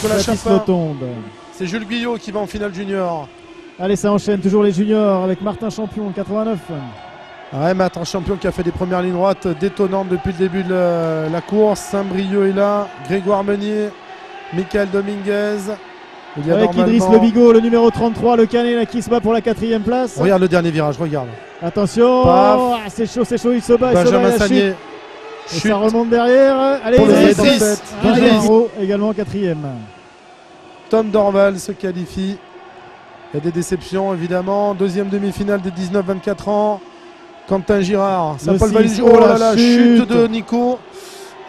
Nicolas Baptiste Chappin. tombe. C'est Jules Guyot qui va en finale junior. Allez, ça enchaîne toujours les juniors avec Martin Champion, 89. Ouais, Martin Champion qui a fait des premières lignes droites détonnantes depuis le début de la course. Saint-Brieuc est là, Grégoire Meunier, Michael Dominguez. Il y a avec Idriss Le Bigot, le numéro 33, le Canet là, qui se bat pour la 4e place. Regarde le dernier virage, regarde. Attention, c'est chaud, il se bat, Benjamin il Sagné. Et ça remonte derrière. Allez, pour le Idriss, Idriss. Benjamin Rault, également 4e. Tom Dorval se qualifie. Il y a des déceptions évidemment. Deuxième demi-finale des 19-24 ans. Quentin Girard, Saint-Paul Valige. Oh là là, chute de Nico.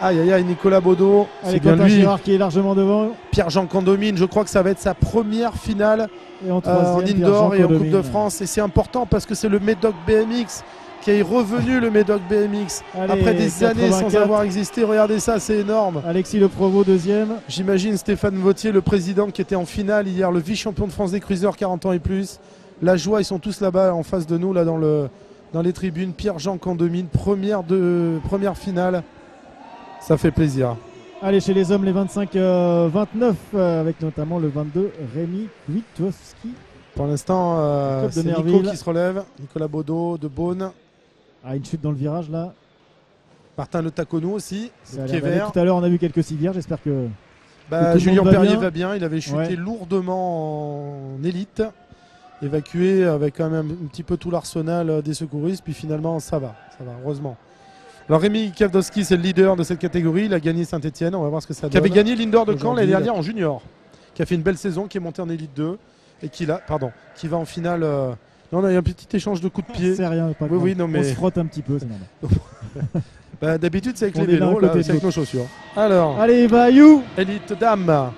Aïe aïe aïe, Nicolas Baudot. Allez, Quentin Girard qui est largement devant. Pierre-Jean Condomine, je crois que ça va être sa première finale en troisième, indoor et en Coupe de France. Et c'est important parce que c'est le Médoc BMX qui est revenu, le Médoc BMX. Allez, après des 84. années sans avoir existé. Regardez ça, c'est énorme. Alexis Le Provost, 2e. J'imagine Stéphane Vautier, le président qui était en finale hier, le vice-champion de France des cruisers 40 ans et plus. La joie, ils sont tous là-bas en face de nous, là dans les tribunes. Pierre-Jean Condomine, première finale. Ça fait plaisir. Allez, chez les hommes, les 25-29, avec notamment le 22, Rémi Kwiatkowski. Pour l'instant, c'est Nico qui se relève. Nicolas Baudot de Beaune. Ah, une chute dans le virage là. Martin Le Taconou aussi. Qui est vert. Tout à l'heure, on a vu quelques civières. J'espère que. Julien Perrier va bien. Il avait chuté lourdement en élite. Évacué avec quand même un petit peu tout l'arsenal des secouristes. Puis finalement, ça va, heureusement. Alors Rémi Kwiatkowski, c'est le leader de cette catégorie. Il a gagné Saint-Etienne. On va voir ce que ça donne. Qui avait gagné l'Indoor de Caen l'année dernière en junior. Qui a fait une belle saison, qui est monté en élite 2. Et qui va en finale. Non, on a eu un petit échange de coups de pied. C'est rien, pas oui, non, mais... On se frotte un petit peu, c'est normal. D'habitude, c'est avec les vélos, là, c'est avec nos chaussures. Alors, allez, Eva Ayou. Élite dame.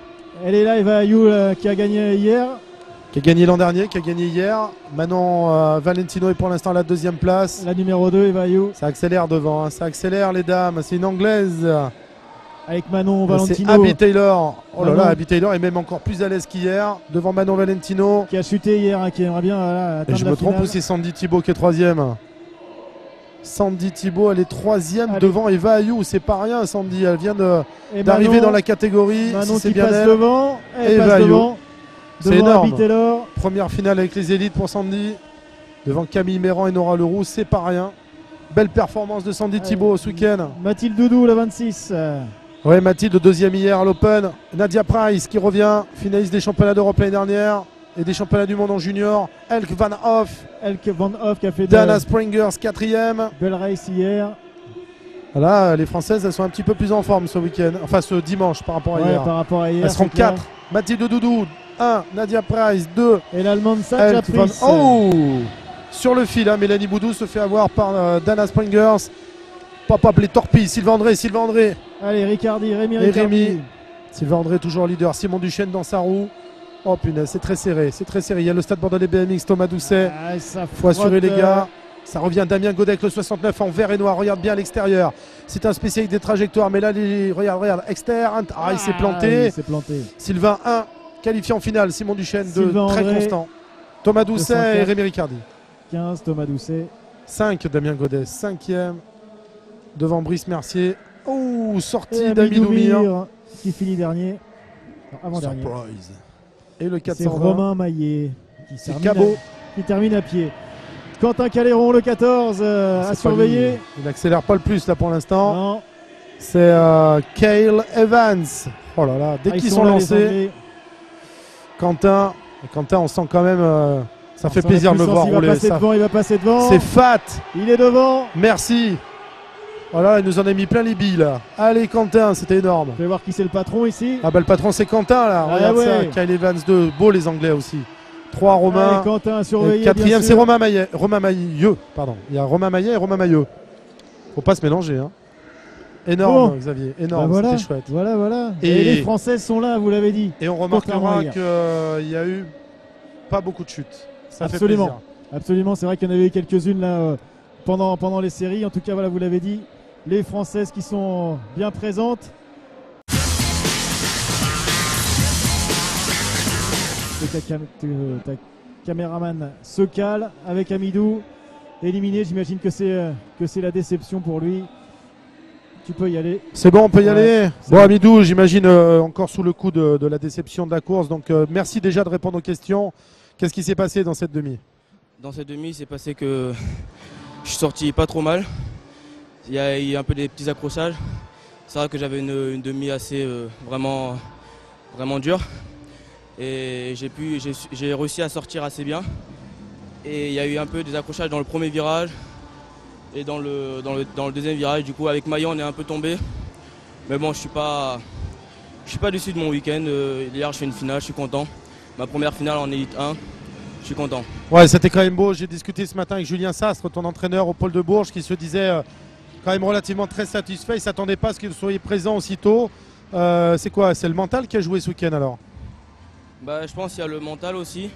Elle est là, Eva Ayou, qui a gagné hier. Qui a gagné l'an dernier, qui a gagné hier. Manon Valentino est pour l'instant à la 2e place. La numéro 2, Eva Ayou. Ça accélère devant, hein. Ça accélère les dames. C'est une anglaise. Avec Manon Valentino. C'est Abby Taylor. Oh là là, Abby Taylor est même encore plus à l'aise qu'hier. Devant Manon Valentino. Qui a chuté hier, hein, qui aimerait bien atteindre. Et je me trompe, ou c'est Sandy Thibault qui est 3e. Sandy Thibault, elle est 3e devant Eva Ayou. C'est pas rien, Sandy. Elle vient d'arriver dans la catégorie. Manon si c'est qui bien passe elle. devant. Elle passe devant. C'est énorme. Abby Taylor. Première finale avec les élites pour Sandy. Devant Camille Méran et Nora Leroux, c'est pas rien. Belle performance de Sandy Thibault ce week-end. Mathilde Doudou, la 26. Ouais, Mathilde, 2e hier à l'Open. Nadia Price qui revient, finaliste des championnats d'Europe l'année dernière et des championnats du monde en junior. Elke Van Hoff. Elke Van Hoff qui a fait Dana Springers, 4e. Belle race hier. Voilà, les Françaises, elles sont un petit peu plus en forme ce week-end. Enfin, ce dimanche par rapport à hier. Par rapport à hier. Elles seront 4. Mathilde Doudou, 1. Nadia Price, 2. Et l'Allemande Satcha Price. Oh, sur le fil, hein, Mélanie Boudou se fait avoir par Dana Springers. Pop, les torpilles. Sylvain André. Allez, Rémi Ricardi. Sylvain André toujours leader. Simon Duchesne dans sa roue. Oh punaise, c'est très serré. Il y a le Stade Bordelais BMX, Thomas Doucet. Faut assurer les gars. Ça revient Damien Godec, le 69 en vert et noir. Regarde bien à l'extérieur. C'est un spécialiste des trajectoires. Mais là, regarde, externe. Il s'est planté. Sylvain 1, qualifié en finale. Simon Duchesne 2, très constant. Thomas Doucet et Rémi Ricardi. 15, Thomas Doucet. 5, Damien Godet, 5e. Devant Brice Mercier. Oh, sortie d'Amidou Mir. Qui finit dernier. Non, avant-dernier. Surprise. Et le 420. C'est Romain Maillet qui termine à pied. Quentin Caléron, le 14, à surveiller. Il n'accélère pas le plus là pour l'instant. Non. C'est Cale Evans. Oh là là, dès qu'ils sont lancés. Quentin, on sent quand même. Ça fait plaisir de le voir rouler. Il va passer devant. C'est fat. Il est devant. Merci. Voilà, il nous en a mis plein les billes là. Allez Quentin, c'était énorme. Je vais voir qui c'est le patron ici. Ah bah le patron c'est Quentin là. Regarde ça, Kyle Evans 2. Beau les Anglais aussi. 3 Romain. Allez, Quentin surveillé. 4e c'est Romain Maillet. Pardon. Il y a Romain Maillet et Romain Mailleux. Faut pas se mélanger. Hein. Énorme Xavier, énorme, voilà, c'était chouette. Voilà. Et les Françaises sont là, vous l'avez dit. Et on remarquera qu'il y a eu pas beaucoup de chutes. Ça fait plaisir. Absolument, c'est vrai qu'il y en avait eu quelques-unes là pendant les séries. En tout cas, voilà, vous l'avez dit. Les Françaises qui sont bien présentes. Ta caméraman se cale avec Amidou. Éliminé, j'imagine que c'est la déception pour lui. Tu peux y aller. C'est bon, on peut y aller. Bon, Hamidou, j'imagine encore sous le coup de la déception de la course. Donc, merci déjà de répondre aux questions. Qu'est-ce qui s'est passé dans cette demi? Dans cette demi, il s'est passé que je suis sorti pas trop mal. Il y a eu un peu des petits accrochages. C'est vrai que j'avais une demi assez vraiment dure. Et j'ai réussi à sortir assez bien. Et il y a eu un peu des accrochages dans le premier virage et dans le deuxième virage. Du coup, avec Maillot, on est un peu tombé. Mais bon, je suis pas déçu de mon week-end. Hier, je fais une finale, je suis content. Ma première finale en Elite 1, je suis content. Ouais, c'était quand même beau. J'ai discuté ce matin avec Julien Sastre, ton entraîneur au pôle de Bourges, qui se disait quand même relativement très satisfait. Il ne s'attendait pas à ce que vous soyez présent aussitôt. C'est quoi? C'est le mental qui a joué ce week-end alors? Je pense qu'il y a le mental aussi.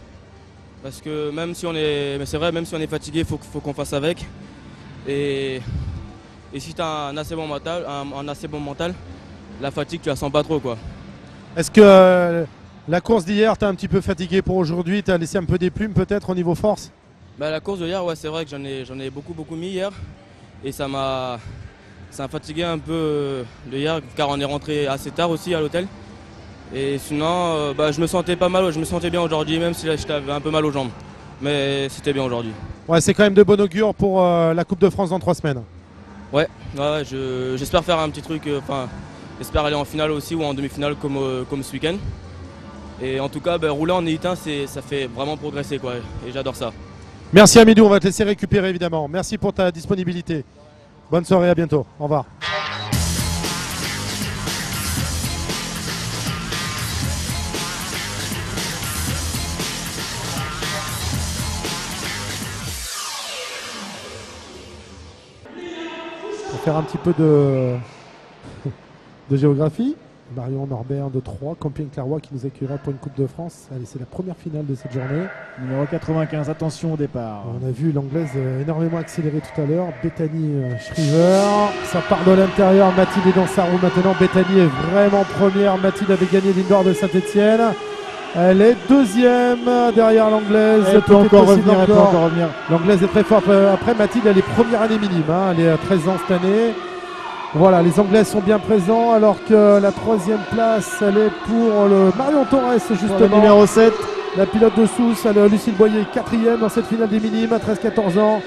Parce que même si on est fatigué, il faut qu'on fasse avec. Et si tu as un assez bon mental, la fatigue, tu la sens pas trop, quoi. Est-ce que la course d'hier t'a un petit peu fatigué pour aujourd'hui? T'as laissé un peu des plumes peut-être au niveau force? La course d'hier, ouais, c'est vrai que j'en ai beaucoup mis hier. Et ça m'a fatigué un peu de hier, car on est rentré assez tard aussi à l'hôtel. Et sinon, je me sentais pas mal, je me sentais bien aujourd'hui, même si là j'avais un peu mal aux jambes. Mais c'était bien aujourd'hui. Ouais, c'est quand même de bon augure pour la Coupe de France dans 3 semaines. Ouais, j'espère faire un petit truc, j'espère aller en finale aussi ou en demi-finale comme ce week-end. Et en tout cas, rouler en Elite 1, ça fait vraiment progresser, quoi. Et j'adore ça. Merci Hamidou, on va te laisser récupérer évidemment. Merci pour ta disponibilité. Bonne soirée, à bientôt. Au revoir. On va faire un petit peu de géographie. Marion Norbert de Troyes, Compiègne-Clairvaux qui nous accueillera pour une Coupe de France. Allez, c'est la première finale de cette journée. Numéro 95, attention au départ. On a vu l'anglaise énormément accélérer tout à l'heure. Bethany Shriver, ça part de l'intérieur. Mathilde est dans sa roue maintenant. Bethany est vraiment première. Mathilde avait gagné l'indoor de Saint-Etienne. Elle est deuxième derrière l'anglaise. Elle peut encore revenir. L'anglaise est très forte. Après, Mathilde, elle est première année minime. Elle est à 13 ans cette année. Voilà, les Anglais sont bien présents alors que la 3e place, elle est pour le Marion Torres justement. Le numéro 7. La pilote de Sousse, Lucille Boyer 4e dans cette finale des minimes à 13-14 ans.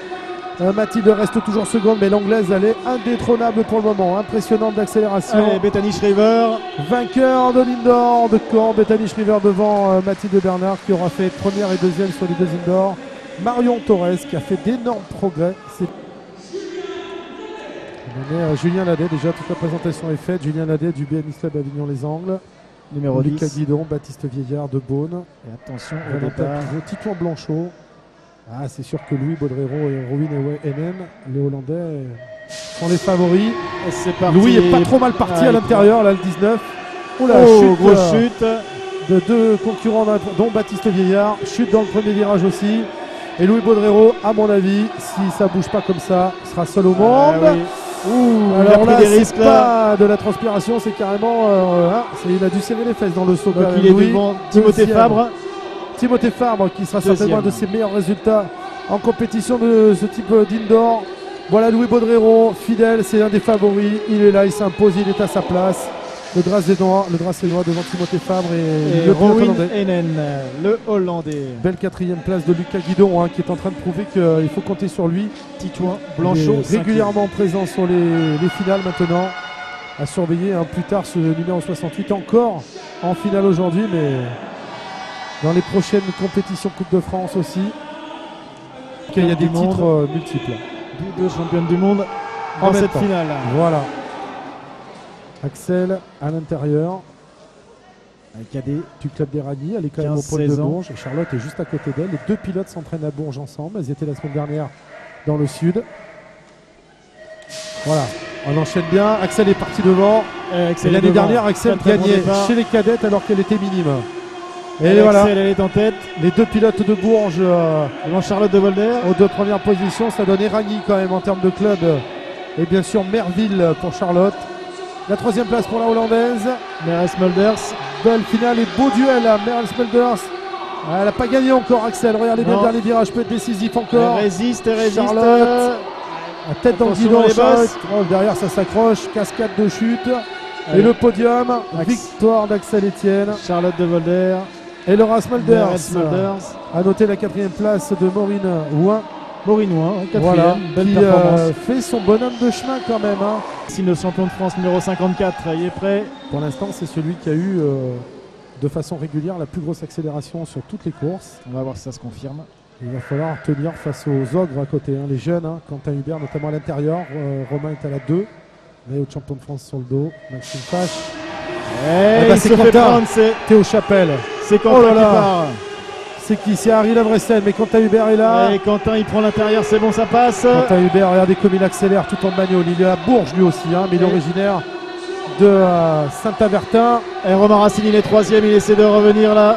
Mathilde reste toujours seconde, mais l'anglaise, elle est indétrônable pour le moment. Impressionnante d'accélération. Allez, Bethany Shriver. Vainqueur de l'indoor de Caen. Bethany Shriver devant Mathilde Bernard qui aura fait première et deuxième sur les 2 indoors. Marion Torres qui a fait d'énormes progrès. On est Julien Ladet, déjà toute la présentation est faite. Julien Ladet du BMX Club Avignon-les-Angles. Numéro 10. Lucas Guidon, Baptiste Vieillard de Beaune. Et attention au départ. Titouan Blanchot. C'est sûr que Louis Baudrero et Rowan Enen, les Hollandais, sont les favoris. Louis est pas trop mal parti à l'intérieur, là le 19. Grosse chute de 2 concurrents, dont Baptiste Vieillard. Chute dans le premier virage aussi. Et Louis Baudrero, à mon avis, si ça bouge pas comme ça, sera seul au monde. Alors là, c'est pas de la transpiration, c'est carrément. Il a dû serrer les fesses dans le saut. Donc il est devant Timothée Fabre. Timothée Fabre qui sera certainement un de ses meilleurs résultats en compétition de ce type d'indoor. Voilà Louis Baudrero, fidèle, c'est un des favoris. Il est là, il s'impose, il est à sa place. Le Dracénois devant Timothée Fabre et le Rowan Enen, le Hollandais. Belle 4e place de Lucas Guidon qui est en train de prouver qu'il faut compter sur lui. Titouan Blanchot régulièrement présent sur les finales maintenant. À surveiller plus tard ce numéro 68 encore en finale aujourd'hui, mais dans les prochaines compétitions Coupe de France aussi. Il y a des titres multiples. 2 championnes du monde en cette finale. Voilà. Axel à l'intérieur. Cadet du club des Ragnies, elle est quand même au pôle de Bourges. Charlotte est juste à côté d'elle. Les 2 pilotes s'entraînent à Bourges ensemble. Elles étaient la semaine dernière dans le sud. Voilà, on enchaîne bien. Axel est parti devant. L'année dernière, Axel gagnait chez les cadettes alors qu'elle était minime. Et voilà, Axel, elle est en tête. Les 2 pilotes de Bourges devant Charlotte de Volder. Aux 2 premières positions, ça donne Ragnies quand même en termes de club. Et bien sûr Merville pour Charlotte. La 3e place pour la Hollandaise. Meryl Smulders. Belle finale et beau duel à Meryl Smulders. Elle n'a pas gagné encore Axel. Regardez bien le dernier virage, peut être décisif encore. Elle résiste. Charlotte. La tête dans le guidon, derrière ça s'accroche, cascade de chute. Et le podium, victoire d'Axel Etienne. Charlotte de Volder. Et Laura Smulders. A noté la 4e place de Maureen Houin. Maureen Houin, 4e, voilà, belle qui performance. fait son bonhomme de chemin quand même. Hein. Ici le champion de France numéro 54, il est prêt. Pour l'instant, c'est celui qui a eu de façon régulière la plus grosse accélération sur toutes les courses. On va voir si ça se confirme. Il va falloir tenir face aux ogres à côté, hein, les jeunes. Hein, Quentin Hubert, notamment à l'intérieur. Romain est à la 2. Mais au champion de France sur le dos, Maxime Fache. C'est Quentin, c'est Théo Chapelle. C'est Quentin qui part. C'est qui? C'est Harry Lavressen, mais Quentin Hubert est là. Et Quentin il prend l'intérieur, c'est bon, ça passe. Quentin Hubert, regardez comme il accélère tout en bagnole. Il est à Bourges lui aussi, hein, mais il est originaire de Saint-Avertin. Et Romain Racine, il est 3e, il essaie de revenir là.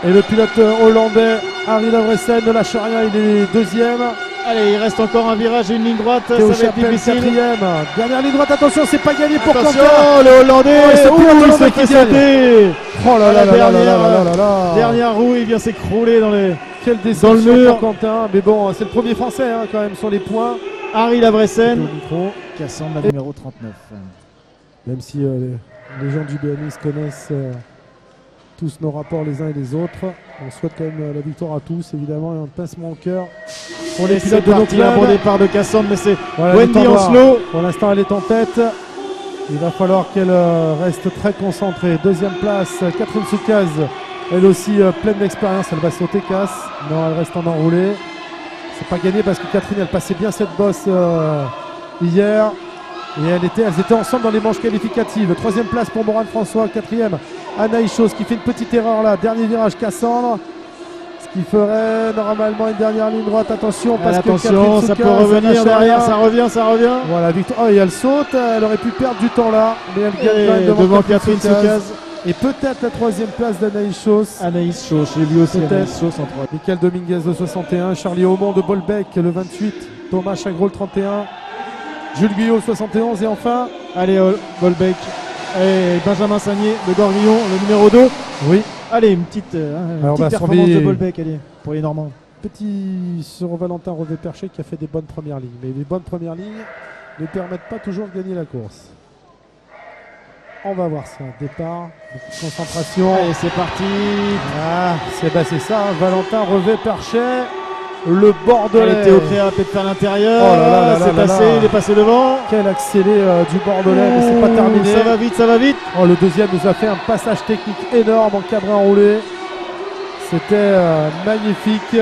Et le pilote hollandais, Harry Lavressen, ne lâche rien, il est 2e. Allez, il reste encore un virage et une ligne droite. Théo ça va être difficile. 4e. Dernière ligne droite, attention, c'est pas gagné pour attention, Quentin. Le Hollandais, il se fait sauter. Oh là là là là là. Dernière roue, il vient s'écrouler dans les. Quelle déception pour Quentin. Mais bon, c'est le premier français hein, quand même sur les points. Harry Lavressen, Cassandre, la numéro 39. Même si les gens du BMX connaissent tous nos rapports les uns et les autres, on souhaite quand même la victoire à tous, évidemment, et un pincement au cœur pour les pilotes de nos clubs. Un bon départ de Cassandre, mais c'est voilà, Wendy Anslo. Pour l'instant, elle est en tête. Il va falloir qu'elle reste très concentrée. 2e place, Catherine Soukaz, elle aussi pleine d'expérience. Elle va sauter casse. Non, elle reste en enroulé. C'est pas gagné parce que Catherine, elle passait bien cette bosse hier. Et elles étaient ensemble dans les manches qualificatives. 3e place pour Morane François. 4e, Anaïs Chose qui fait une petite erreur là. Dernier virage, Cassandre. Ce qui ferait normalement une dernière ligne droite. Attention, parce que Catherine ça Soukaz, peut revenir derrière. Ça revient. Voilà, victoire. Oh, et elle saute. Elle aurait pu perdre du temps là. Mais elle gagne quand même devant Catherine Soukaz. Et peut-être la 3e place d'Anaïs Chose. Anaïs Chose, j'ai lu aussi Anaïs Chose en 3. Michael Dominguez de 61. Charlie Aumont de Bolbec le 28. Thomas Chagros le 31. Jules Guyot 71 et enfin allez Bolbec et Benjamin Sagnier de Gorguillon le numéro 2. Oui. Allez une petite performance de Bolbec allez, pour les Normands. Petit sur Valentin Revé-Perchet qui a fait des bonnes premières lignes. Mais les bonnes premières lignes ne permettent pas toujours de gagner la course. On va voir ça. Départ, concentration. Allez c'est parti. C'est ça, hein. Valentin Revé-Perchet. Le Bordelais. Théo Créa peut faire l'intérieur. Il est passé devant. Quel accélé du Bordelais, mais c'est pas terminé. Ça va vite. Oh, le deuxième nous a fait un passage technique énorme en cabré enroulé. C'était magnifique.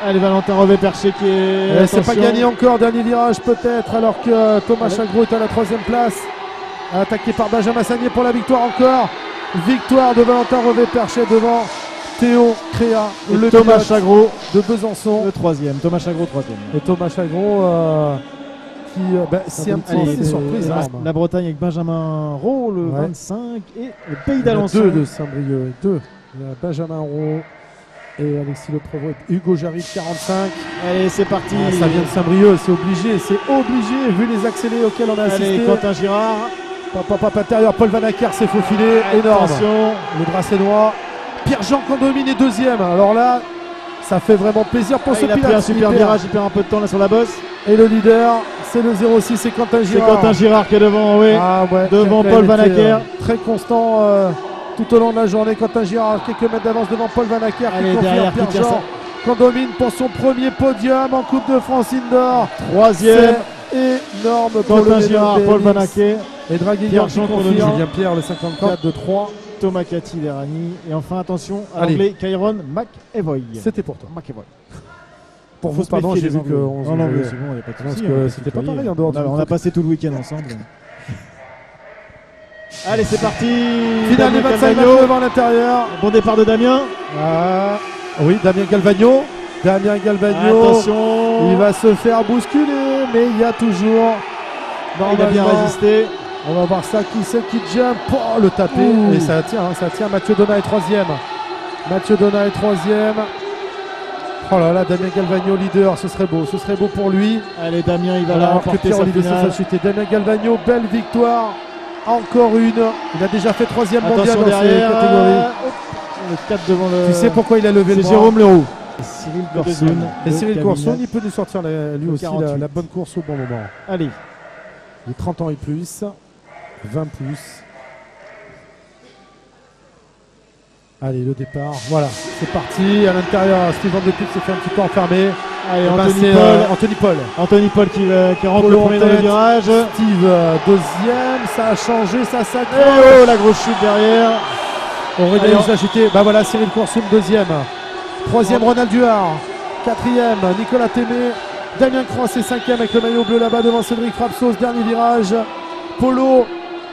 Allez, Valentin Revé-Perchet qui est. C'est pas gagné encore. Dernier virage peut-être, alors que Thomas Chagros est à la 3e place. Attaqué par Benjamin Sagnier pour la victoire encore. Victoire de Valentin Revé-Perchet devant Théo Créa, le Thomas Chagros de Besançon. Le 3e, Thomas Chagros 3e. Et Thomas Chagros qui c'est un petit surprise. La Bretagne avec Benjamin Roux le 25 et le Pays d'Alençon. 2 de Saint-Brieuc, 2. Benjamin Roux et Alexis Le Provost, Hugo Jarry 45. Allez c'est parti. Ça vient de Saint-Brieuc, c'est obligé vu les accélés auxquels on a assisté. Allez Quentin Girard. Papa intérieur, Paul Van Acker s'est faufilé, énorme. Attention. Le Dracénois. Pierre-Jean Condomine est 2e. Alors là, ça fait vraiment plaisir pour ce pilote. Il a pris un super virage, il perd un peu de temps là sur la bosse. Et le leader, c'est le 06, c'est Quentin Girard. C'est Quentin Girard qui est devant, oui. Devant Paul Van Acker. Très constant tout au long de la journée. Quentin Girard, quelques mètres d'avance devant Paul Van Acker qui confirme Pierre-Jean Condomine pour son premier podium en Coupe de France Indoor. 3e. Énorme pour Quentin Girard, Paul Van Acker. Et Draguignan qui confirme. Julien Pierre, le 54 de 3. Thomas Cathy Verani. Et enfin, attention à l'anglais Kyron McEvoy. C'était pour toi. McEvoy. Pour vous, pardon, j'ai vu qu'on se non, c'est bon, il n'y a pas de souci. C'était pas pareil en dehors de on a passé tout le week-end ensemble. Allez, c'est parti. Finale des 25 mètres devant l'intérieur. Bon départ de Damien. Oui, Damien Galvagno. Attention. Il va se faire bousculer, mais il y a toujours. Il a bien résisté. On va voir ça, qui c'est qui jump. Oh, le tapé. Et ça tient. Mathieu Donat est 3e. Oh là là, Damien Galvagno leader, ce serait beau pour lui. Allez Damien, il va là remporter sa finale. Damien Galvagno, belle victoire. Encore une. Il a déjà fait 3e mondial dans cette catégorie. Le 4 devant le. Tu sais pourquoi il a levé le bras? C'est Jérôme Leroux. Cyril Corsoun. Et Cyril Corsoun, il peut nous sortir lui aussi la bonne course au bon moment. Allez. Les 30 ans et plus, 20 plus. Allez, le départ. Voilà, c'est parti. À l'intérieur, Steve Van de Putte s'est fait un petit peu enfermer. Allez, Anthony Paul qui rentre le premier dans le virage. Steve, deuxième. Ça a changé, ça s'accroche. Oh, la grosse chute derrière. Aurélien Usagité. Bah voilà, Cyril Corsoun, deuxième. Troisième, Ronald Duhard. Quatrième, Nicolas Témé. Damien Cross est cinquième avec le maillot bleu là-bas devant Cédric Frapsos. Dernier virage. Polo,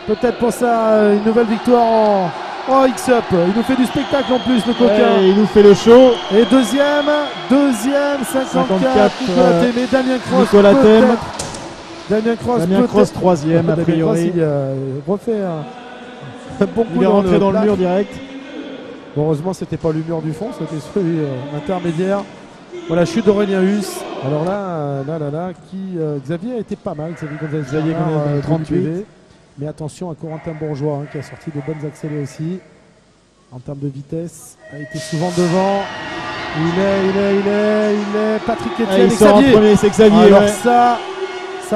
peut-être pour ça, une nouvelle victoire en X-Up. Il nous fait du spectacle en plus, le coquin. Il nous fait le show. Et deuxième, 54 Nicolas Témé. Damien Cross. Nicolas Témé. Damien Cross, troisième, a priori. Il refait un bon coup. Il est rentré dans le mur direct. Bon, heureusement, c'était pas le mur du fond, c'était celui intermédiaire. Voilà, chute d'Aurélien Huss. Alors là, Xavier a été pas mal. Xavier 38. Mais attention à Corentin Bourgeois qui a sorti de bonnes accélérées aussi. En termes de vitesse, a été souvent devant. Il est. Patrick Etienne et Xavier. C'est Xavier. Alors ça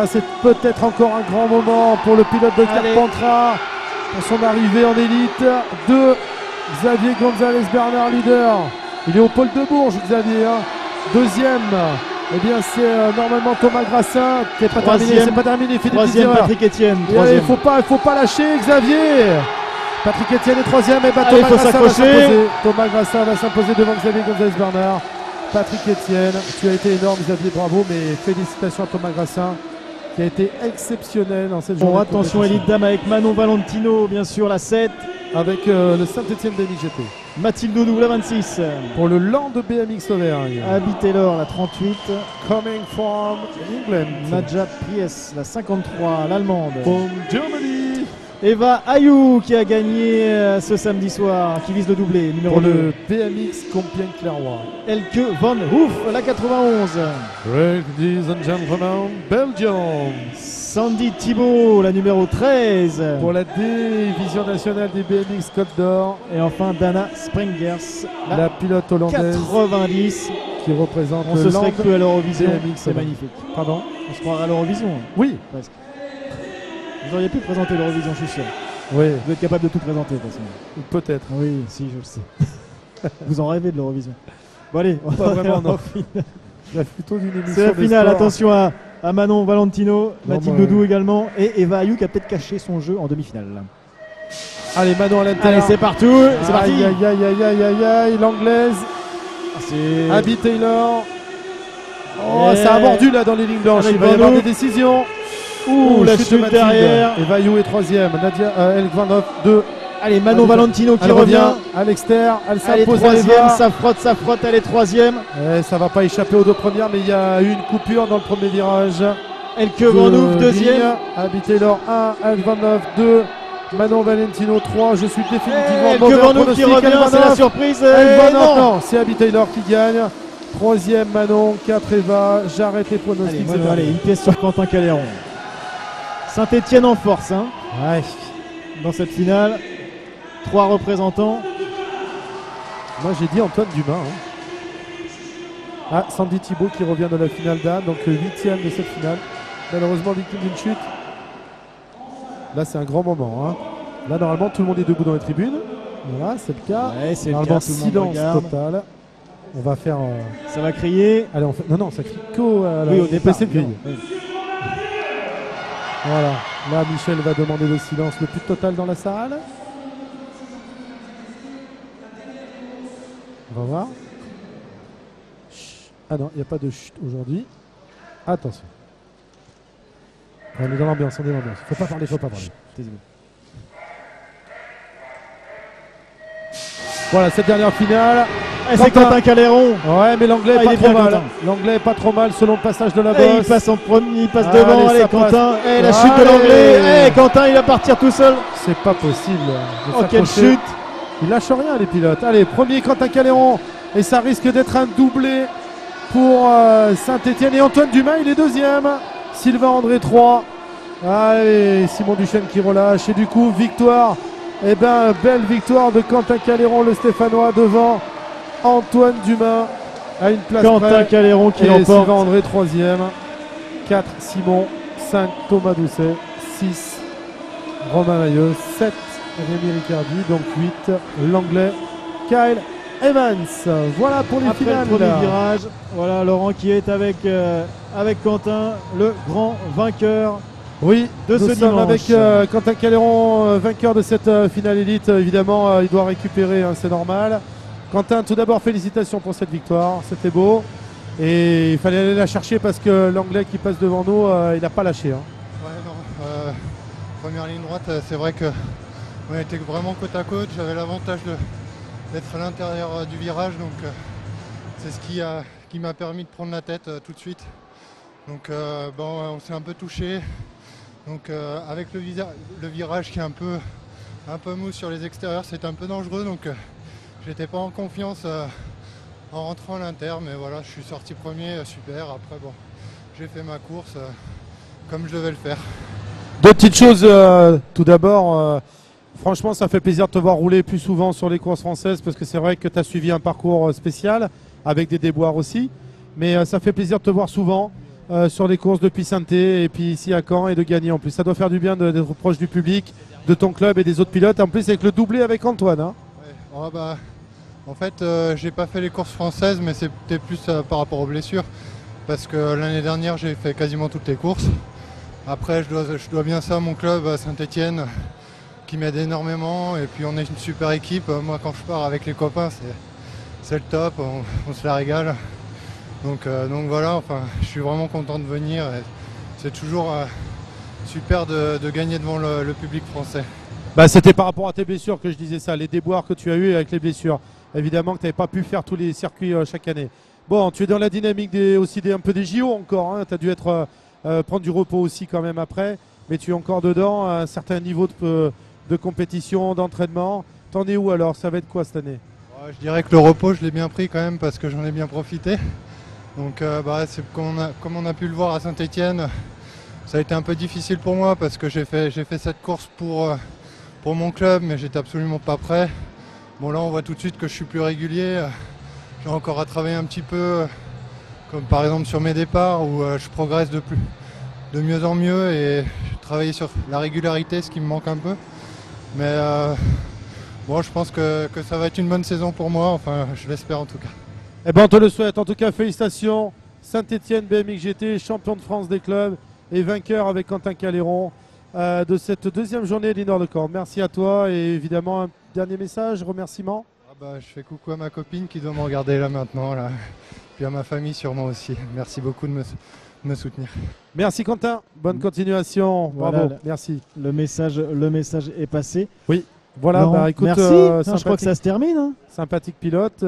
c'est peut-être encore un grand moment pour le pilote de Carpentras pour son arrivée en élite. Xavier González Bernard, leader. Il est au pôle de Bourges, Xavier. Deuxième, eh bien c'est normalement Thomas Grassin qui n'est pas terminé. C'est pas terminé. Il fait des petites erreurs. Patrick Etienne. Il faut pas lâcher Xavier. Patrick Etienne est troisième. Et Thomas Grassin va s'imposer. Thomas Grassin va s'imposer devant Xavier González Bernard. Patrick Etienne, tu as été énorme, Xavier, bravo, mais félicitations à Thomas Grassin qui a été exceptionnel dans cette journée. Attention, élite dame avec Manon Valentino, bien sûr, la 7. Avec le Saint-Etienne d'NIGT. Mathilde Doudou, la 26. Pour le Land de BMX Auvergne. Abby Taylor, la 38. Coming from England. Nadja Priest, la 53, l'allemande. From Germany. Eva Ayou qui a gagné ce samedi soir, qui vise le doublé, numéro 2. Pour le BMX Compiègne-Clairoy. Elke Van Hoof, la 91. Ladies and gentlemen, Belgium. Sandy Thibault, la numéro 13. Pour la division nationale des BMX Côte d'Or. Et enfin Dana Springers, la pilote hollandaise 90. Qui représente on se serait cru à l'Eurovision. C'est magnifique. Pardon? On se croirait à l'Eurovision. Oui. Presque. Vous auriez pu présenter l'Eurovision, je suis sûr. Oui. Vous êtes capable de tout présenter de toute façon. Peut-être. Oui, si, je le sais. Vous en rêvez de l'Eurovision. Bon allez, on pas va vraiment, non. Plutôt d'une émission. C'est la finale, attention à Manon Valentino, Mathilde Doudou également, et Eva Ayou qui a peut-être caché son jeu en demi-finale. Allez, Manon à l'intérieur. Allez, c'est parti. C'est parti. Aïe, l'anglaise. Abby Taylor. Oh, ça a mordu là dans les lignes blanches. Il va y avoir des décisions. La chute derrière. Eva Ayou est troisième. Nadia Elkvanov 2. Allez, Manon Valentino qui revient à l'extérieur. Elle s'impose troisième, ça frotte, elle est troisième. Ça va pas échapper aux deux premières, mais il y a eu une coupure dans le premier virage. Elke Van Hoof deuxième. Abby Taylor 1, Elkvanov 2. Manon Valentino 3, je suis définitivement Elke Van Hoof qui revient, c'est la surprise. Non, c'est Abby Taylor qui gagne. Troisième Manon, 4 Eva, j'arrête les pronostics. Allez, une pièce sur Quentin Caléron. Saint-Etienne en force dans cette finale. 3 représentants. Moi j'ai dit Antoine Dumas. Sandy Thibault qui revient de la finale d'Anne, donc le 8e de cette finale. Malheureusement victime d'une chute. Là c'est un grand moment. Là normalement tout le monde est debout dans les tribunes. Voilà, c'est le cas. Ouais, c'est normalement le cas, silence total. On va faire. Ça va crier. Allez, on fait. Non, ça crie qu'au au départ. Oui. Voilà. Là, Michel va demander le silence le plus total dans la salle. On va voir. Ah non, il n'y a pas de chute aujourd'hui. Attention. On est dans l'ambiance, on est dans l'ambiance. Faut pas parler. Désolé. Voilà, cette dernière finale. C'est Quentin Caléron. Ouais, mais l'anglais est pas trop mal. L'anglais est pas trop mal selon le passage de la bosse. Il passe en premier, il passe devant. Allez, Quentin. La chute de l'anglais. Quentin, il va partir tout seul. C'est pas possible. Oh, quelle chute. Il lâche rien, les pilotes. Allez, premier Quentin Caléron. Et ça risque d'être un doublé pour Saint-Etienne. Et Antoine Dumas, il est deuxième. Sylvain André 3. Allez, Simon Duchesne qui relâche. Et du coup, victoire. Eh ben, belle victoire de Quentin Caléron, le Stéphanois, devant Antoine Dumas. à une place Quentin près. Caléron qui Et l'emporte. Sylvain André 3e. 4 Simon, 5 Thomas Doucet, 6 Romain Mailleux, 7 Rémi Ricardi, donc 8 l'anglais Kyle Evans. Voilà pour les Après finales. le premier virage, voilà Laurent qui est avec Quentin, le grand vainqueur. Oui, de nous ce sommes dimanche. avec Quentin Caléron, vainqueur de cette finale élite. Évidemment, il doit récupérer, hein, c'est normal. Quentin, tout d'abord, félicitations pour cette victoire. C'était beau. Et il fallait aller la chercher parce que l'anglais qui passe devant nous, il n'a pas lâché. Hein. Ouais, non. Première ligne droite, c'est vrai qu'on était vraiment côte à côte. J'avais l'avantage d'être à l'intérieur du virage. Donc c'est ce qui m'a permis de prendre la tête tout de suite. Donc bon, on s'est un peu touché. Donc avec le virage qui est un peu mou sur les extérieurs, c'était un peu dangereux. Donc j'étais pas en confiance en rentrant à l'inter. Mais voilà, je suis sorti premier, super. Après bon, j'ai fait ma course comme je devais le faire. Deux petites choses. Tout d'abord, franchement, ça fait plaisir de te voir rouler plus souvent sur les courses françaises parce que c'est vrai que tu as suivi un parcours spécial avec des déboires aussi. Mais ça fait plaisir de te voir souvent. Sur les courses depuis Saint-Étienne et puis ici à Caen et de gagner en plus. Ça doit faire du bien d'être proche du public, de ton club et des autres pilotes. En plus avec le doublé avec Antoine. Hein. Ouais. Oh, bah, en fait, j'ai pas fait les courses françaises, mais c'était plus par rapport aux blessures. Parce que l'année dernière, j'ai fait quasiment toutes les courses. Après, je dois bien ça à mon club à Saint-Étienne qui m'aide énormément. Et puis on est une super équipe. Moi, quand je pars avec les copains, c'est le top. On se la régale. Donc voilà, enfin, je suis vraiment content de venir. C'est toujours super de gagner devant le public français. Bah, c'était par rapport à tes blessures que je disais ça, les déboires que tu as eu avec les blessures. Évidemment que tu n'avais pas pu faire tous les circuits chaque année. Bon, tu es dans la dynamique un peu des JO encore. Hein. Tu as dû prendre du repos aussi quand même après. Mais tu es encore dedans, à un certain niveau de compétition, d'entraînement. T'en es où alors? Ça va être quoi cette année? Je dirais que le repos, je l'ai bien pris quand même parce que j'en ai bien profité. Donc c'est comme on a pu le voir à Saint-Étienne, ça a été un peu difficile pour moi parce que j'ai fait cette course pour mon club, mais j'étais absolument pas prêt. Bon là on voit tout de suite que je suis plus régulier. J'ai encore à travailler un petit peu, comme par exemple sur mes départs où je progresse de mieux en mieux et j'ai travaillé sur la régularité, ce qui me manque un peu. Mais bon, je pense que ça va être une bonne saison pour moi, enfin je l'espère en tout cas. Eh ben, on te le souhaite. En tout cas, félicitations. Saint-Étienne BMX GT, champion de France des clubs et vainqueur avec Quentin Caléron de cette deuxième journée d'Indoor de Caen. Merci à toi et évidemment un dernier message, remerciement. Je fais coucou à ma copine qui doit me regarder là maintenant, là. Puis à ma famille sûrement aussi. Merci beaucoup de me soutenir. Merci Quentin, bonne continuation. Voilà, bravo, merci. Le message est passé. Oui, voilà, Laurent, écoute, merci. Je crois que ça se termine. Hein. Sympathique pilote.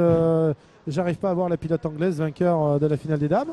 J'arrive pas à voir la pilote anglaise vainqueur de la finale des dames.